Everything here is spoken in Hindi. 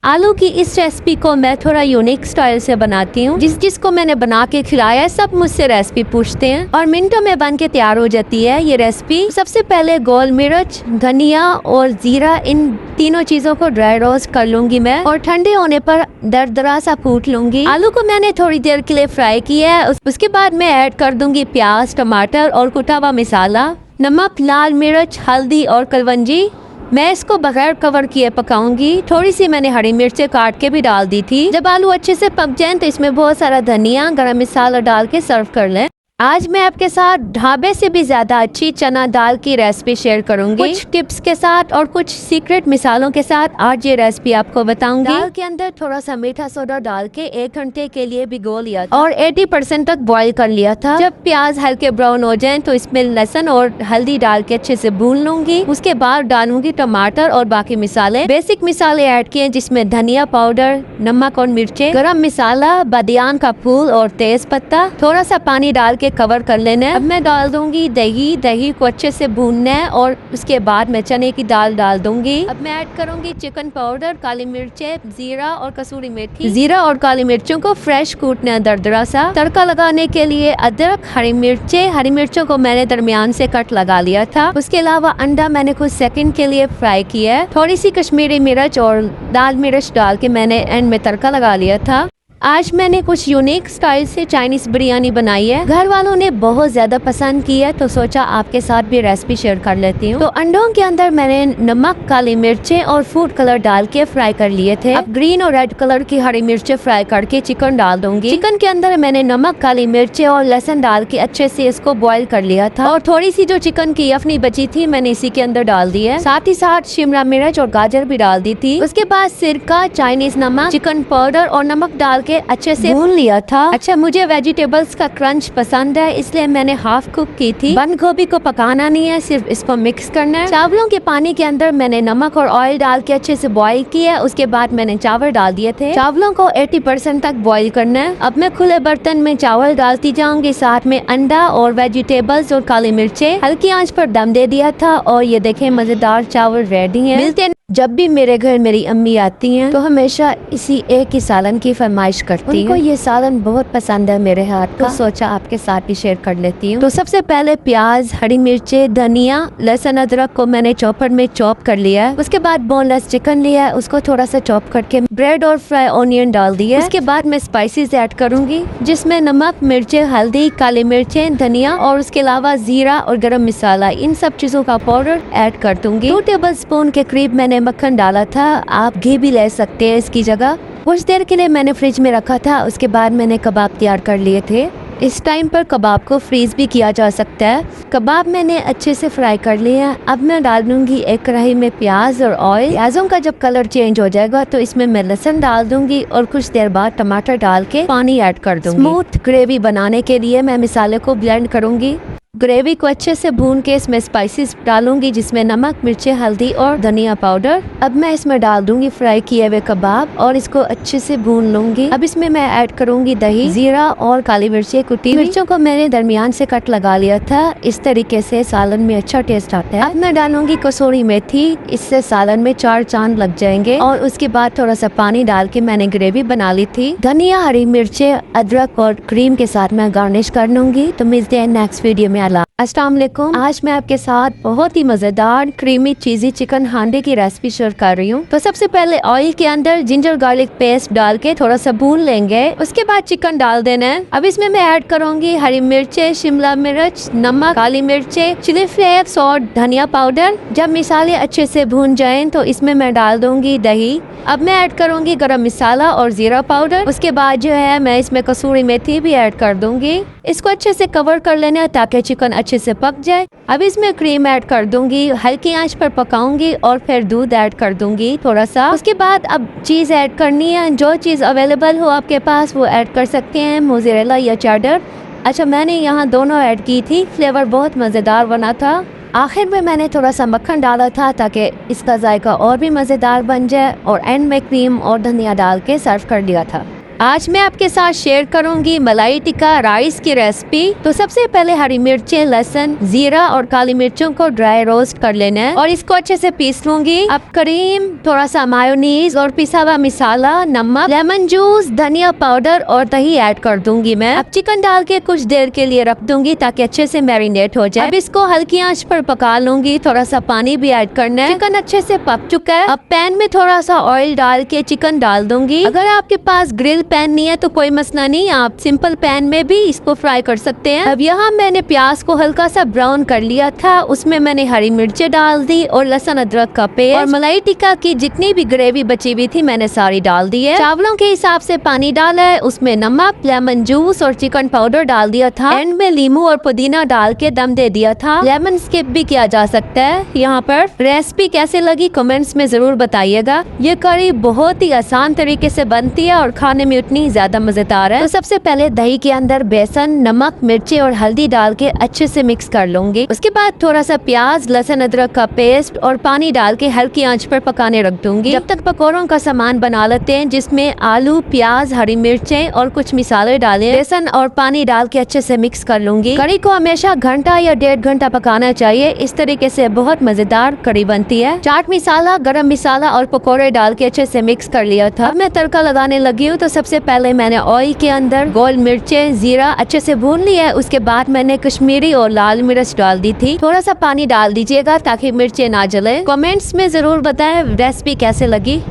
आलू की इस रेसिपी को मैं थोड़ा यूनिक स्टाइल से बनाती हूँ। जिसको मैंने बना के खिलाया है सब मुझसे रेसिपी पूछते हैं और मिनटों में बन के तैयार हो जाती है ये रेसिपी। सबसे पहले गोल मिर्च, धनिया और जीरा, इन तीनों चीजों को ड्राई रोस्ट कर लूंगी मैं और ठंडे होने पर दरदरा सा कूट लूंगी। आलू को मैंने थोड़ी देर के लिए फ्राई किया है। उसके बाद मैं ऐड कर दूंगी प्याज, टमाटर और कुटा हुआ मसाला, नमक, लाल मिर्च, हल्दी और कलवंजी। मैं इसको बगैर कवर किए पकाऊंगी। थोड़ी सी मैंने हरी मिर्चें काट के भी डाल दी थी। जब आलू अच्छे से पक जाएं तो इसमें बहुत सारा धनिया, गरम मसाला डाल के सर्व कर लें। आज मैं आपके साथ ढाबे से भी ज्यादा अच्छी चना दाल की रेसिपी शेयर करूंगी, कुछ टिप्स के साथ और कुछ सीक्रेट मिसालों के साथ आज ये रेसिपी आपको बताऊंगी। दाल के अंदर थोड़ा सा मीठा सोडा डाल के 1 घंटे के लिए भिगो लिया और 80% तक बॉईल कर लिया था। जब प्याज हल्के ब्राउन हो जाएं तो इसमें लहसुन और हल्दी डाल के अच्छे से भून लूंगी। उसके बाद डालूंगी टमाटर और बाकी मसाले। बेसिक मसाले ऐड किए जिसमें धनिया पाउडर, नमक और मिर्चे, गरम मसाला, बादियान का फूल और तेज पत्ता। थोड़ा सा पानी डाल के कवर कर लेना है। अब मैं डाल दूंगी दही को अच्छे से भूनना है और उसके बाद मैं चने की दाल डाल दूंगी। अब मैं ऐड करूंगी चिकन पाउडर, काली मिर्चें, जीरा और कसूरी मेथी। जीरा और काली मिर्चों को फ्रेश कूटना है दरदरा सा। तड़का लगाने के लिए अदरक, हरी मिर्चों को मैंने दरमियान से कट लगा लिया था। उसके अलावा अंडा मैंने कुछ सेकंड के लिए फ्राई किया है। थोड़ी सी कश्मीरी मिर्च और लाल मिर्च डाल के मैंने एंड में तड़का लगा लिया था। आज मैंने कुछ यूनिक स्टाइल से चाइनीज बिरयानी बनाई है। घर वालों ने बहुत ज्यादा पसंद की है तो सोचा आपके साथ भी रेसिपी शेयर कर लेती हूँ। तो अंडों के अंदर मैंने नमक, काली मिर्चें और फूड कलर डाल के फ्राई कर लिए थे। अब ग्रीन और रेड कलर की हरी मिर्चें फ्राई करके चिकन डाल दूंगी। चिकन के अंदर मैंने नमक, काली मिर्चें और लहसुन डाल के अच्छे से इसको बॉईल कर लिया था और थोड़ी सी जो चिकन की यखनी बची थी मैंने इसी के अंदर डाल दी है। साथ ही साथ शिमला मिर्च और गाजर भी डाल दी थी। उसके बाद सिरका, चाइनीज नमक, चिकन पाउडर और नमक डाल के अच्छे से भून लिया था। अच्छा, मुझे वेजिटेबल्स का क्रंच पसंद है इसलिए मैंने हाफ कुक की थी। बंद गोभी को पकाना नहीं है, सिर्फ इसको मिक्स करना है। चावलों के पानी के अंदर मैंने नमक और ऑयल डाल के अच्छे से बॉईल किया। उसके बाद मैंने चावल डाल दिए थे। चावलों को 80% तक बॉईल करना है। अब मैं खुले बर्तन में चावल डालती जाऊंगी, साथ में अंडा और वेजिटेबल्स और काली मिर्चें। हल्की आंच पर दम दे दिया था और ये देखें मजेदार चावल रेडी हैं। मिलते हैं। जब भी मेरे घर मेरी अम्मी आती हैं तो हमेशा इसी एक ही सालन की फरमाइश करती हैं। उनको ये सालन बहुत पसंद है मेरे हाथ का, तो सोचा आपके साथ भी शेयर कर लेती हूँ। तो सबसे पहले प्याज, हरी मिर्चें, धनिया, लहसुन, अदरक को मैंने चॉपर में चॉप कर लिया है। उसके बाद बोनलेस चिकन लिया है, उसको थोड़ा सा चॉप करके ब्रेड और फ्राई ऑनियन डाल दिया। उसके बाद मैं स्पाइसेस ऐड करूंगी जिसमें नमक, मिर्चें, हल्दी, काली मिर्चें, धनिया और उसके अलावा जीरा और गरम मसाला, इन सब चीजों का पाउडर ऐड कर दूंगी। 2 टेबल स्पून के करीब मैंने मक्खन डाला था, आप घी भी ले सकते हैं इसकी जगह। कुछ देर के लिए मैंने फ्रिज में रखा था। उसके बाद मैंने कबाब तैयार कर लिए थे। इस टाइम पर कबाब को फ्रीज भी किया जा सकता है। कबाब मैंने अच्छे से फ्राई कर लिया। अब मैं डाल दूंगी एक कढ़ाई में प्याज और ऑयल। प्याजों का जब कलर चेंज हो जाएगा तो इसमें मैं लहसुन डाल दूंगी और कुछ देर बाद टमाटर डाल के पानी ऐड कर दूंगी। स्मूथ ग्रेवी बनाने के लिए मैं मसाले को ब्लेंड करूंगी। ग्रेवी को अच्छे से भून के इसमें स्पाइसेस डालूंगी जिसमें नमक, मिर्चें, हल्दी और धनिया पाउडर। अब मैं इसमें डाल दूंगी फ्राई किए हुए कबाब और इसको अच्छे से भून लूंगी। अब इसमें मैं ऐड करूंगी दही, जीरा और काली मिर्चें कुटी। मिर्चों को मैंने दरमियान से कट लगा लिया था। इस तरीके से सालन में अच्छा टेस्ट आता है। अब मैं डालूंगी कसूरी मेथी, इससे सालन में 4 चांद लग जाएंगे। और उसके बाद थोड़ा सा पानी डाल के मैंने ग्रेवी बना ली थी। धनिया, हरी मिर्चें, अदरक और क्रीम के साथ मैं गार्निश कर लूंगी। तो मिलते हैं नेक्स्ट वीडियो में। अस्सलाम वालेकुम। आज मैं आपके साथ बहुत ही मजेदार क्रीमी चीजी चिकन हांडी की रेसिपी शेयर कर रही हूँ। तो सबसे पहले ऑयल के अंदर जिंजर गार्लिक पेस्ट डाल के थोड़ा सा भून लेंगे। उसके बाद चिकन डाल देना है। अब इसमें मैं ऐड करूंगी हरी मिर्चें, शिमला मिर्च, नमक, काली मिर्चें, चिली फ्लेक्स और धनिया पाउडर। जब मसाले अच्छे से भून जाएं तो इसमें मैं डाल दूंगी दही। अब मैं ऐड करूंगी गरम मसाला और जीरा पाउडर। उसके बाद जो है मैं इसमें कसूरी मेथी भी ऐड कर दूंगी। इसको अच्छे से कवर कर लेना है ताकि चिकन अच्छे से पक जाए। अब इसमें क्रीम ऐड कर दूंगी, हल्की आंच पर पकाऊंगी और फिर दूध ऐड कर दूंगी थोड़ा सा। उसके बाद अब चीज ऐड करनी है। जो चीज अवेलेबल हो आपके पास वो ऐड कर सकते हैं, मोज़रेला या चेडर। अच्छा, मैंने यहाँ दोनों ऐड की थी। फ्लेवर बहुत मजेदार बना था। आखिर में मैंने थोड़ा सा मक्खन डाला था ताकि इसका जायका और भी मजेदार बन जाए और एंड में क्रीम और धनिया डाल के सर्व कर लिया था। आज मैं आपके साथ शेयर करूंगी मलाई टिक्का राइस की रेसिपी। तो सबसे पहले हरी मिर्चें, लहसुन, जीरा और काली मिर्चों को ड्राई रोस्ट कर लेना है और इसको अच्छे से पीस लूंगी। अब क्रीम, थोड़ा सा मायोनीज और पिसा हुआ मसाला, नमक, लेमन जूस, धनिया पाउडर और दही ऐड कर दूंगी मैं। अब चिकन डाल के कुछ देर के लिए रख दूंगी ताकि अच्छे से मैरिनेट हो जाए। अब इसको हल्की आंच पर पका लूंगी। थोड़ा सा पानी भी ऐड करना है। चिकन अच्छे से पक चुका है। अब पैन में थोड़ा सा ऑयल डाल के चिकन डाल दूंगी। अगर आपके पास ग्रिल पैन नहीं है तो कोई मसला नहीं, आप सिंपल पैन में भी इसको फ्राई कर सकते हैं। अब यहाँ मैंने प्याज को हल्का सा ब्राउन कर लिया था, उसमें मैंने हरी मिर्चें डाल दी और लहसुन अदरक का पेस्ट और मलाई टिक्का की जितनी भी ग्रेवी बची हुई थी मैंने सारी डाल दी है। चावलों के हिसाब से पानी डाला है, उसमें नमक, लेमन जूस और चिकन पाउडर डाल दिया था। एंड में नींबू और पुदीना डाल के दम दे दिया था। लेमन स्किप भी किया जा सकता है। यहाँ पर रेसिपी कैसे लगी कमेंट्स में जरूर बताइएगा। ये करी बहुत ही आसान तरीके से बनती है और खाने में उतनी ज्यादा मजेदार है। तो सबसे पहले दही के अंदर बेसन, नमक, मिर्ची और हल्दी डाल के अच्छे से मिक्स कर लूंगी। उसके बाद थोड़ा सा प्याज, लहसुन अदरक का पेस्ट और पानी डाल के हल्की आंच पर पकाने रख दूंगी जब तक पकौड़ों का सामान बना लेते हैं, जिसमें आलू, प्याज, हरी मिर्चें और कुछ मसाले डाले। बेसन और पानी डाल के अच्छे से मिक्स कर लूंगी। करी को हमेशा घंटा या 1.5 घंटा पकाना चाहिए। इस तरीके से बहुत मजेदार करी बनती है। चाट मसाला, गरम मसाला और पकौड़े डाल के अच्छे से मिक्स कर लिया था। अब मैं तड़का लगाने लगी हूँ। तो सबसे पहले मैंने ऑयल के अंदर गोल मिर्चें, जीरा अच्छे से भून लिया है। उसके बाद मैंने कश्मीरी और लाल मिर्च डाल दी थी। थोड़ा सा पानी डाल दीजिएगा ताकि मिर्चें ना जले। कमेंट्स में जरूर बताएं रेसिपी कैसे लगी।